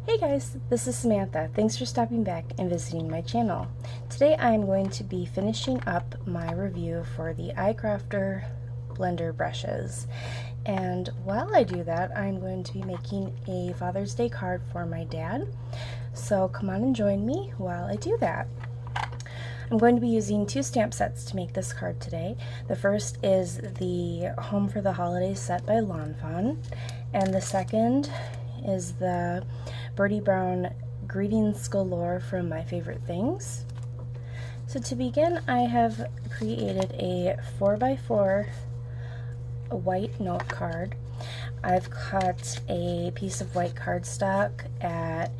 Hey guys, this is Samantha. Thanks for stopping back and visiting my channel. Today I am going to be finishing up my review for the iCrafter blender brushes. And while I do that, I'm going to be making a Father's Day card for my dad. So come on and join me while I do that. I'm going to be using two stamp sets to make this card today. The first is the Home for the Holidays set by Lawn Fawn, and the second is the Bertie Brown Greetings Galore from My Favorite Things. So to begin, I have created a 4x4 white note card. I've cut a piece of white cardstock at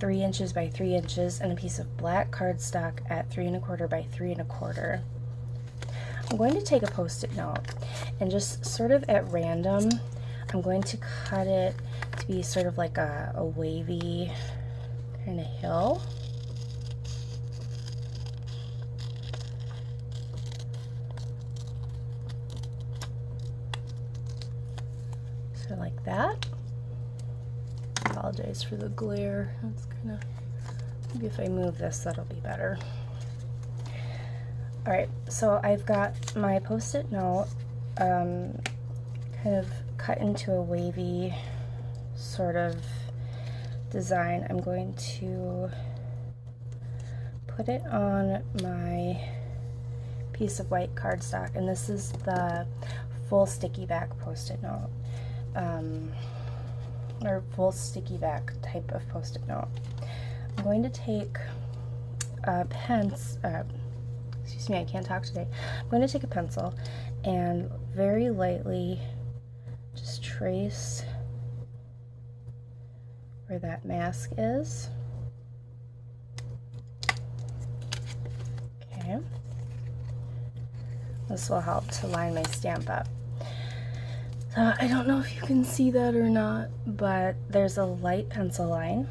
3 inches by 3 inches and a piece of black cardstock at 3 1/4 by 3 1/4. I'm going to take a post-it note and just sort of at random, I'm going to cut it to be sort of like a wavy kind of hill. So like that. Apologize for the glare. It's kind of, maybe if I move this, that'll be better. Alright, so I've got my post-it note kind of cut into a wavy sort of design. I'm going to put it on my piece of white cardstock, and this is the full sticky back post-it note, or full sticky back type of post-it note. I'm going to take a excuse me, I can't talk today. I'm going to take a pencil and very lightly just trace where that mask is. Okay. This will help to line my stamp up. So I don't know if you can see that or not, but there's a light pencil line.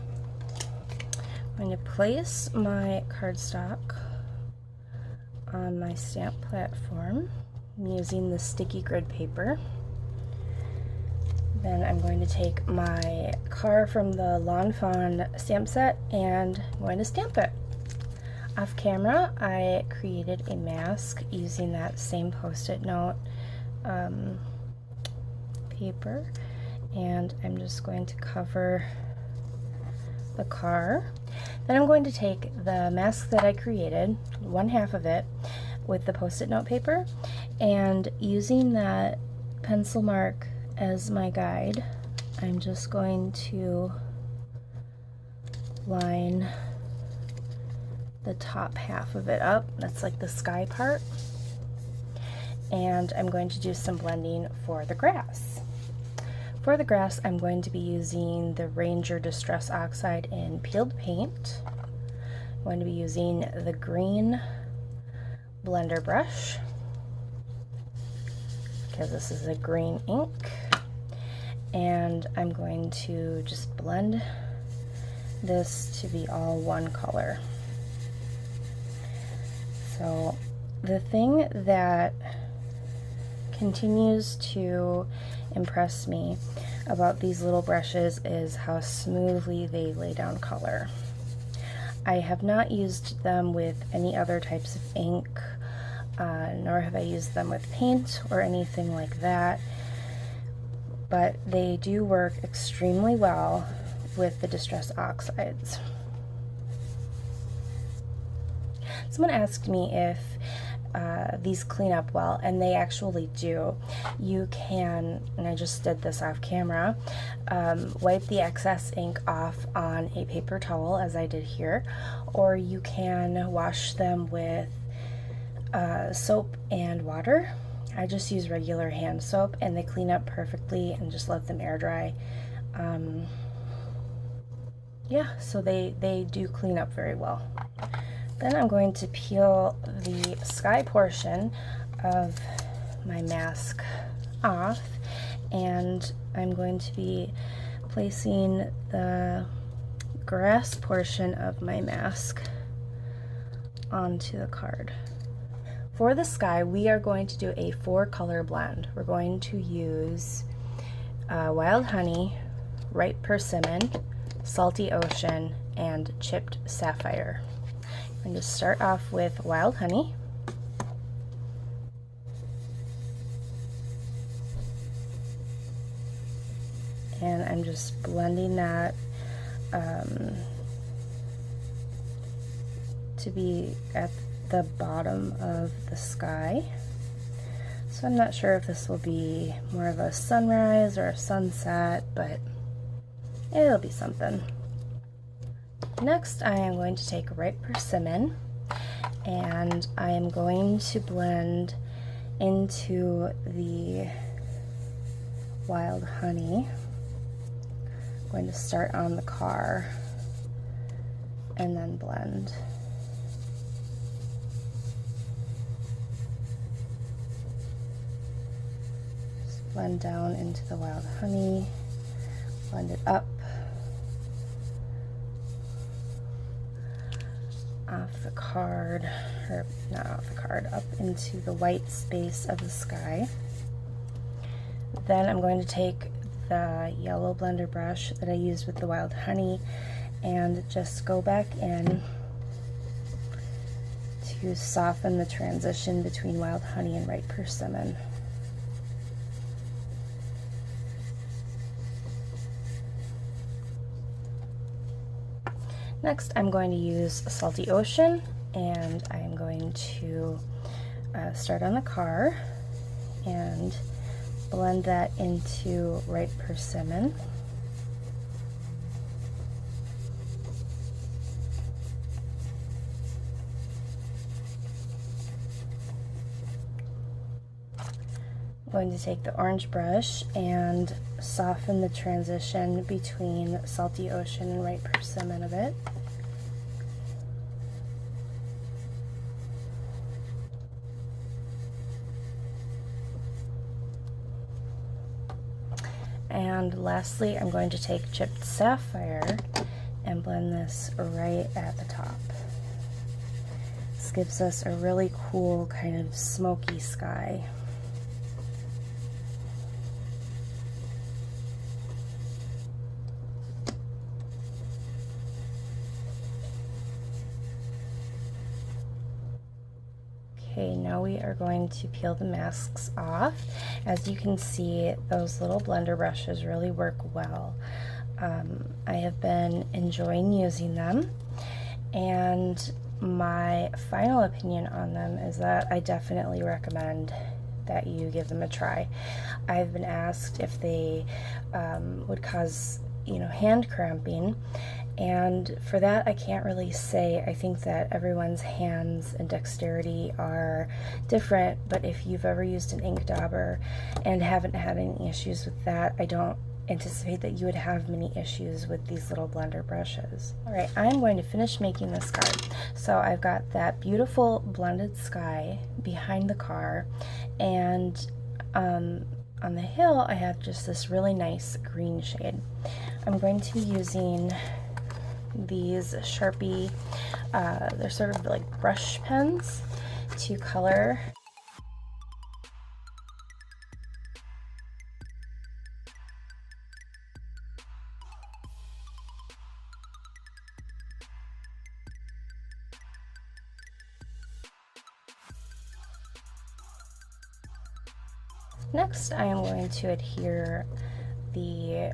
I'm going to place my cardstock on my stamp platform. I'm using the sticky grid paper. Then I'm going to take my car from the Lawn Fawn stamp set and I'm going to stamp it. Off camera, I created a mask using that same post-it note paper, and I'm just going to cover the car. Then I'm going to take the mask that I created, one half of it, with the post-it note paper, and using that pencil mark as my guide, I'm just going to line the top half of it up. That's like the sky part. And I'm going to do some blending for the grass. For the grass, I'm going to be using the Ranger Distress Oxide in peeled paint. I'm going to be using the green blender brush, because this is a green ink, and I'm going to just blend this to be all one color. So the thing that continues to impress me about these little brushes is how smoothly they lay down color. I have not used them with any other types of ink, nor have I used them with paint or anything like that, but they do work extremely well with the Distress Oxides. Someone asked me if these clean up well, and they actually do. You can, and I just did this off camera, wipe the excess ink off on a paper towel, as I did here, or you can wash them with soap and water. I just use regular hand soap, and they clean up perfectly, and just let them air dry. Yeah, so they do clean up very well. Then I'm going to peel the sky portion of my mask off, and I'm going to be placing the grass portion of my mask onto the card. For the sky, we are going to do a 4-color blend. We're going to use Wild Honey, Ripe Persimmon, Salty Ocean, and Chipped Sapphire. I'm going to start off with Wild Honey. And I'm just blending that to be at the bottom of the sky. So I'm not sure if this will be more of a sunrise or a sunset, but it'll be something. Next, I am going to take Ripe Persimmon and I am going to blend into the Wild Honey. I'm going to start on the car and then blend. Just blend down into the Wild Honey, blend it up, off the card, or not off the card, up into the white space of the sky. Then I'm going to take the yellow blender brush that I used with the Wild Honey and just go back in to soften the transition between Wild Honey and Ripe Persimmon. Next, I'm going to use Salty Ocean, and I'm going to start on the car and blend that into Ripe Persimmon. I'm going to take the orange brush and soften the transition between Salty Ocean and Ripe Persimmon a bit. And lastly, I'm going to take Chipped Sapphire and blend this right at the top. This gives us a really cool kind of smoky sky. Okay, now we are going to peel the masks off. As you can see, those little blender brushes really work well. I have been enjoying using them, and my final opinion on them is that I definitely recommend that you give them a try. I've been asked if they would cause, hand cramping, and for that I can't really say. I think that everyone's hands and dexterity are different, but if you've ever used an ink dauber and haven't had any issues with that, I don't anticipate that you would have many issues with these little blender brushes. Alright, I'm going to finish making this card. So I've got that beautiful blended sky behind the car, and on the hill I have just this really nice green shade. I'm going to be using these Sharpie, they're sort of like brush pens to color. Next, I am going to adhere the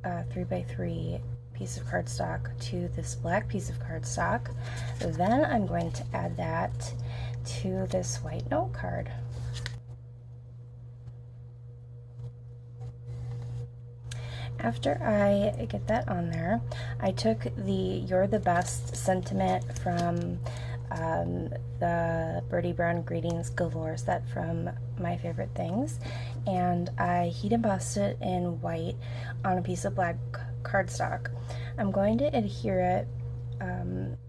3x3 piece of cardstock to this black piece of cardstock. Then I'm going to add that to this white note card. After I get that on there, I took the You're the Best sentiment from the Bertie Brown Greetings Galore set from My Favorite Things, and I heat embossed it in white on a piece of black cardstock. I'm going to adhere it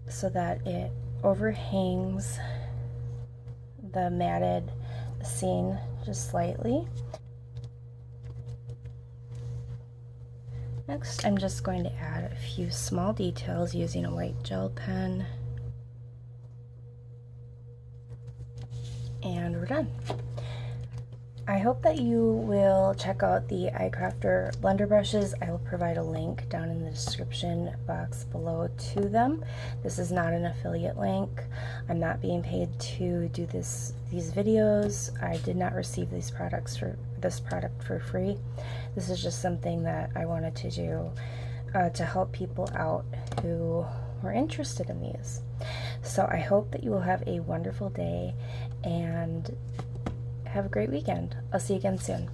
so that it overhangs the matted scene just slightly. Next, I'm just going to add a few small details using a white gel pen. And we're done. I hope that you will check out the iCrafter blender brushes. I will provide a link down in the description box below to them. This is not an affiliate link. I'm not being paid to do these videos. I did not receive this product for free. This is just something that I wanted to do to help people out who were interested in these. So I hope that you will have a wonderful day and have a great weekend. I'll see you again soon.